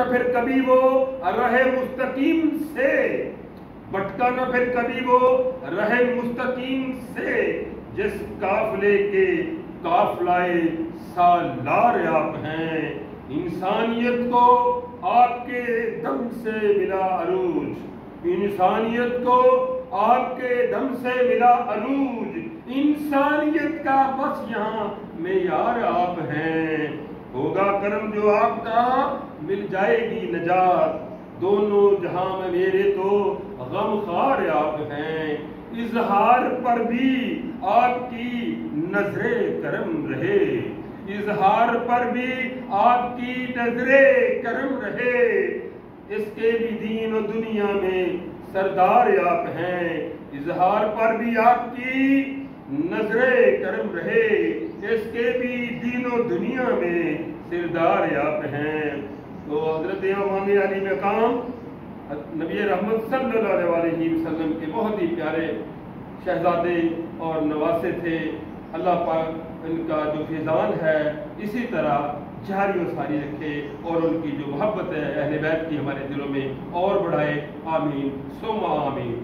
پھر کبھی وہ رہے مستقیم سے، بھٹکا نہ پھر کبھی وہ رہے مستقیم سے، جس قافلے کے قافلائے سالار آپ ہیں۔ انسانیت کو آپ کے دم سے ملا عروج، انسانیت کو آپ کے دم سے ملا عروج، انسانیت کا بس یہاں معیار آپ ہیں۔ ہوگا کرم جو آپ کا مل جائے گی نجات، دونوں جہاں میں میرے تو غم خوار آپ ہیں۔ اظہار پر بھی آپ کی نظر کرم رہے، اظہار پر بھی آپ کی نظر کرم رہے، اس کے بھی دین و دنیا میں سردار آپ ہیں۔ اظہار پر بھی آپ کی نظر کرم رہے، اس کے بھی دین و دنیا میں سردار آپ ہیں۔ تو حضرت امام علی مقام نبی رحمت صلی اللہ علیہ وسلم کے بہت ہی پیارے شہزادے اور نواسے تھے۔ اللہ پاک ان کا جو فیضان ہے اسی طرح جاری و ساری رکھے، اور ان کی جو محبت ہے اہل بیت کی ہمارے دلوں میں اور بڑھائے۔ آمین ثم آمین۔